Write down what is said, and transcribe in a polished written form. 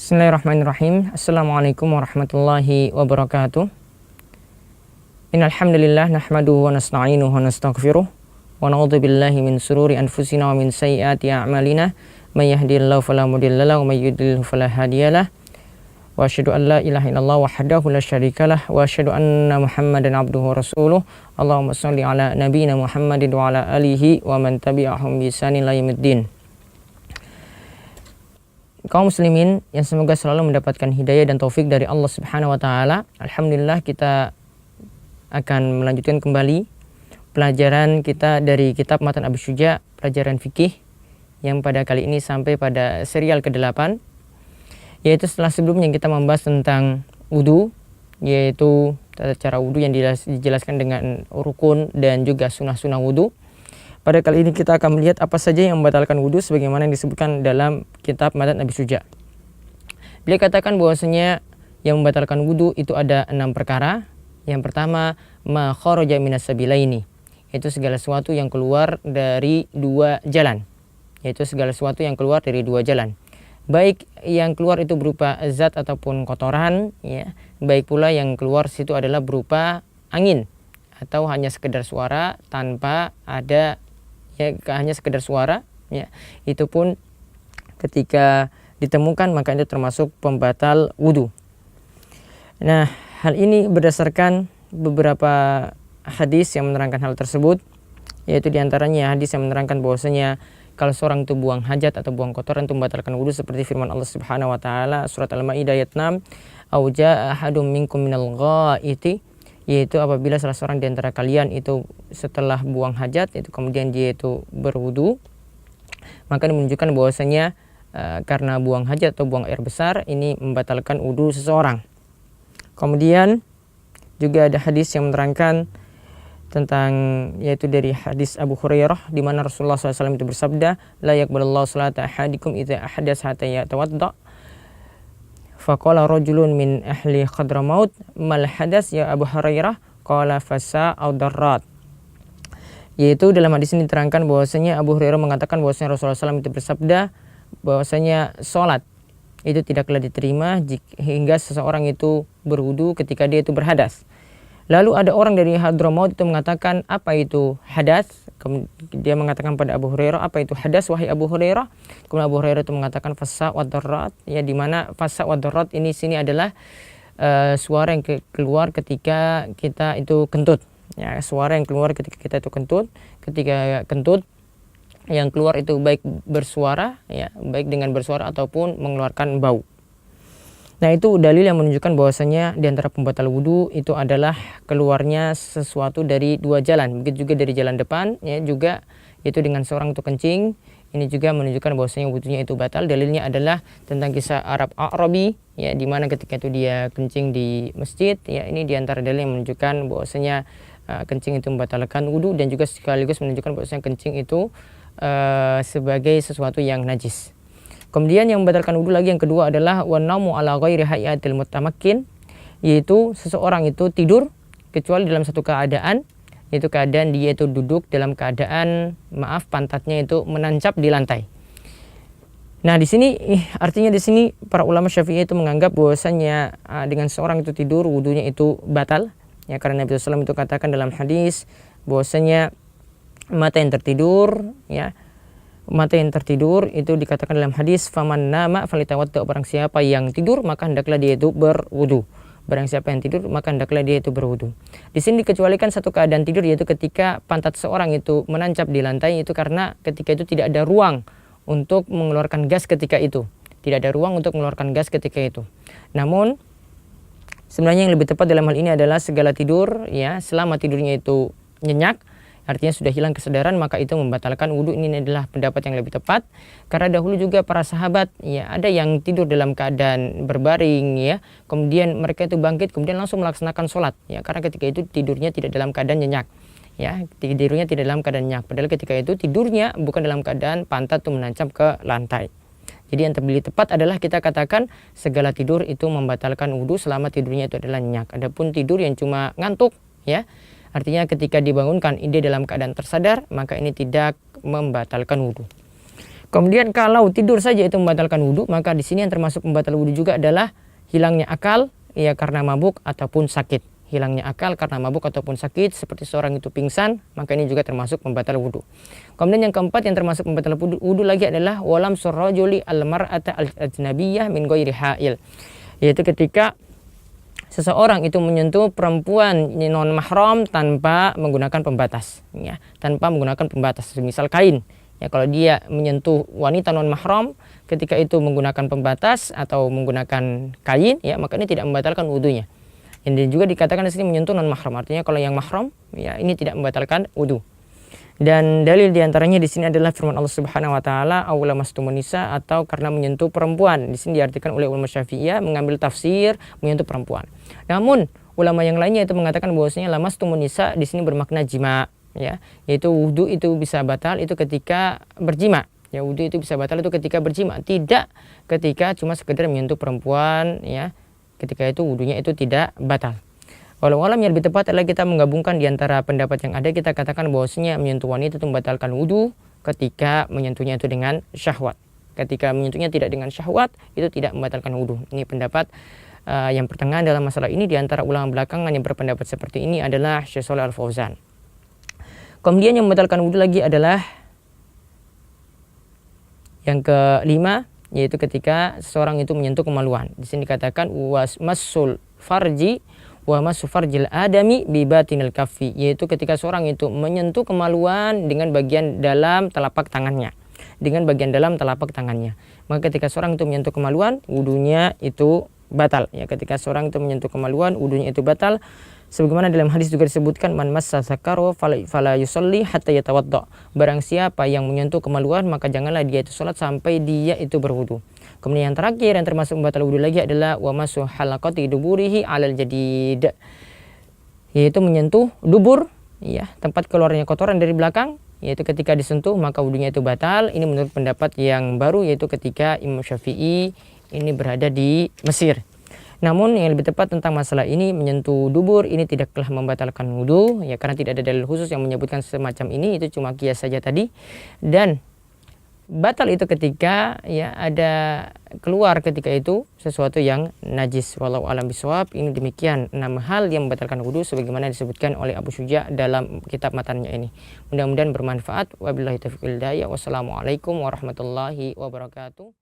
Bismillahirrahmanirrahim. Assalamualaikum warahmatullahi wabarakatuh. Innal hamdalillah nahmaduhu wa nasta'inuhu wa nastaghfiruh wa na'udzu billahi min sururi anfusina wa min sayyiati a'malina. May yahdihillahu fala mudilla lahu wa may yudlil fala hadiyalah. Wa asyhadu an la ilaha illallah wahdahu la syarikalah wa asyhadu anna Muhammadan abduhu wa rasuluh. Allahumma shalli ala nabiyyina Muhammadin wa ala alihi wa man tabi'ahum bi ihsanin ila yaumiddin. Kaum muslimin yang semoga selalu mendapatkan hidayah dan taufik dari Allah Subhanahu wa taala. Alhamdulillah, kita akan melanjutkan kembali pelajaran kita dari kitab Matan Abi Syuja, pelajaran fikih yang pada kali ini sampai pada serial ke-8, yaitu setelah sebelumnya kita membahas tentang wudu, yaitu tata cara wudu yang dijelaskan dengan rukun dan juga sunnah-sunnah wudu. Pada kali ini kita akan melihat apa saja yang membatalkan wudhu sebagaimana yang disebutkan dalam kitab Matan Abi Syuja. Beliau katakan bahwasanya yang membatalkan wudhu itu ada 6 perkara. Yang pertama, ma kharaja minas sabilaini, yaitu segala sesuatu yang keluar dari dua jalan. Yaitu segala sesuatu yang keluar dari dua jalan. Baik yang keluar itu berupa zat ataupun kotoran, ya. Baik pula yang keluar situ adalah berupa angin atau hanya sekedar suara tanpa ada, ya, hanya sekedar suara, ya, itu pun ketika ditemukan maka itu termasuk pembatal wudhu. Nah, hal ini berdasarkan beberapa hadis yang menerangkan hal tersebut, yaitu diantaranya hadis yang menerangkan bahwasanya kalau seorang itu buang hajat atau buang kotoran itu membatalkan wudhu, seperti firman Allah Subhanahu wa taala surat Al-Maidah ayat 6, au jaa ahadum minkum minal ghaiti, yaitu apabila salah seorang di antara kalian itu setelah buang hajat itu kemudian dia itu berwudu, maka ini menunjukkan bahwasanya karena buang hajat atau buang air besar ini membatalkan wudu seseorang. Kemudian juga ada hadis yang menerangkan tentang, yaitu dari hadis Abu Hurairah, di mana Rasulullah SAW itu bersabda, la yaqbalullahu salata ahadikum idza ahdatsa hatta yatawadda. Faqala rajulun min ahli Hadramaut, mal hadas ya Abu Hurairah? Qala fasa au darrat. Yaitu dalam hadis ini diterangkan bahwasanya Abu Hurairah mengatakan bahwasanya Rasulullah SAW itu bersabda bahwasanya sholat itu tidaklah diterima hingga seseorang itu berwudu ketika dia itu berhadas. Lalu ada orang dari Hadramaut itu mengatakan, apa itu hadas? Dia mengatakan pada Abu Hurairah, apa itu hadas wahai Abu Hurairah? Kemudian Abu Hurairah itu mengatakan fasa wa darrat, ya, di mana fasa wa darrat ini sini adalah suara yang keluar ketika kita itu kentut. Ya, suara yang keluar ketika kita itu kentut. Ketika kentut yang keluar itu baik bersuara, ya, baik dengan bersuara ataupun mengeluarkan bau. Nah, itu dalil yang menunjukkan bahwasanya di antara pembatal wudhu itu adalah keluarnya sesuatu dari dua jalan. Begitu juga dari jalan depan, ya, juga itu dengan seorang itu kencing. Ini juga menunjukkan bahwasanya wudhunya itu batal. Dalilnya adalah tentang kisah Arab A'rabi, ya, di mana ketika itu dia kencing di masjid, ya, ini di antara dalil yang menunjukkan bahwasanya kencing itu membatalkan wudhu, dan juga sekaligus menunjukkan bahwasanya kencing itu sebagai sesuatu yang najis. Kemudian yang membatalkan wudhu lagi yang kedua adalah wanamu ala ghairi hayatil mutamakkin, yaitu seseorang itu tidur kecuali dalam satu keadaan, yaitu keadaan dia itu duduk dalam keadaan pantatnya itu menancap di lantai. Nah, di sini artinya di sini para ulama Syafi'i itu menganggap bahwasanya dengan seorang itu tidur wudhunya itu batal, ya, karena Nabi SAW itu katakan dalam hadis bahwasanya mata yang tertidur, ya, mata yang tertidur itu dikatakan dalam hadis faman nama falitawadda, barang siapa yang tidur maka hendaklah dia itu berwudu. Barang siapa yang tidur maka hendaklah dia itu berwudu. Di sini dikecualikan satu keadaan tidur, yaitu ketika pantat seorang itu menancap di lantai, itu karena ketika itu tidak ada ruang untuk mengeluarkan gas ketika itu. Tidak ada ruang untuk mengeluarkan gas ketika itu. Namun sebenarnya yang lebih tepat dalam hal ini adalah segala tidur, ya, selama tidurnya itu nyenyak, artinya sudah hilang kesadaran, maka itu membatalkan wudhu. Ini adalah pendapat yang lebih tepat, karena dahulu juga para sahabat, ya, ada yang tidur dalam keadaan berbaring, ya, kemudian mereka itu bangkit kemudian langsung melaksanakan sholat, ya, karena ketika itu tidurnya tidak dalam keadaan nyenyak, ya, tidurnya tidak dalam keadaan nyenyak, padahal ketika itu tidurnya bukan dalam keadaan pantat itu menancap ke lantai. Jadi yang lebih tepat adalah kita katakan segala tidur itu membatalkan wudhu selama tidurnya itu adalah nyenyak. Adapun tidur yang cuma ngantuk, ya, artinya ketika dibangunkan dia dalam keadaan tersadar, maka ini tidak membatalkan wudhu. Kemudian kalau tidur saja itu membatalkan wudhu, maka di sini yang termasuk pembatal wudhu juga adalah hilangnya akal ya karena mabuk ataupun sakit. Hilangnya akal karena mabuk ataupun sakit, seperti seorang itu pingsan, maka ini juga termasuk pembatal wudhu. Kemudian yang keempat yang termasuk pembatal wudhu lagi adalah walam surrajuli al-mar'ata al-ajnabiyyah min ghairi ha'il, yaitu ketika seseorang itu menyentuh perempuan non mahram tanpa menggunakan pembatas, ya, tanpa menggunakan pembatas, misal kain. Ya, kalau dia menyentuh wanita non mahram ketika itu menggunakan pembatas atau menggunakan kain, ya, maka ini tidak membatalkan wudhunya. Yang juga dikatakan di sini menyentuh non mahram, artinya kalau yang mahram, ya, ini tidak membatalkan wudhu. Dan dalil diantaranya di sini adalah firman Allah Subhanahu Wa Taala, "Aula mastumun nisa," atau karena menyentuh perempuan. Di sini diartikan oleh ulama Syafi'iyah mengambil tafsir menyentuh perempuan. Namun ulama yang lainnya itu mengatakan bahwasanya lamastumun nisa di sini bermakna jima, ya, yaitu wudhu itu bisa batal itu ketika berjima. Ya, wudhu itu bisa batal itu ketika berjima, tidak ketika cuma sekedar menyentuh perempuan, ya. Ketika itu wudhunya itu tidak batal. Walau alam yang lebih tepat adalah kita menggabungkan di antara pendapat yang ada, kita katakan bahwasanya menyentuh wanita itu membatalkan wudhu ketika menyentuhnya itu dengan syahwat. Ketika menyentuhnya tidak dengan syahwat, itu tidak membatalkan wudhu. Ini pendapat yang pertengahan dalam masalah ini. Di antara ulama belakangan yang berpendapat seperti ini adalah Syekh Shalih Al Fauzan. Kemudian yang membatalkan wudhu lagi adalah yang kelima, yaitu ketika seseorang itu menyentuh kemaluan. Di sini dikatakan wasmasul farji wa masu farjil adami bi batinil kaffi, yaitu ketika seorang itu menyentuh kemaluan dengan bagian dalam telapak tangannya. Dengan bagian dalam telapak tangannya. Maka ketika seorang itu menyentuh kemaluan, wudunya itu batal. Ya, ketika seorang itu menyentuh kemaluan, wudunya itu batal. Sebagaimana dalam hadis juga disebutkan, man massa zakaro fala yusalli hatta yatawadda. Barang siapa yang menyentuh kemaluan, maka janganlah dia itu salat sampai dia itu berwudu. Kemudian yang terakhir yang termasuk membatal wudu lagi adalah wa masu halaqati duburihi alal jadid, yaitu menyentuh dubur, ya, tempat keluarnya kotoran dari belakang, yaitu ketika disentuh maka wudunya itu batal. Ini menurut pendapat yang baru, yaitu ketika Imam Syafi'i ini berada di Mesir. Namun yang lebih tepat tentang masalah ini, menyentuh dubur ini tidaklah membatalkan wudu, ya, karena tidak ada dalil khusus yang menyebutkan semacam ini, itu cuma kias saja tadi. Dan batal itu ketika, ya, ada keluar ketika itu sesuatu yang najis. Wallahu a'lam bishawab. Ini demikian 6 hal yang membatalkan wudu sebagaimana disebutkan oleh Abu Syuja dalam kitab matannya ini. Mudah-mudahan bermanfaat. Wabillahi taufiq wal hidayah. Wassalamualaikum warahmatullahi wabarakatuh.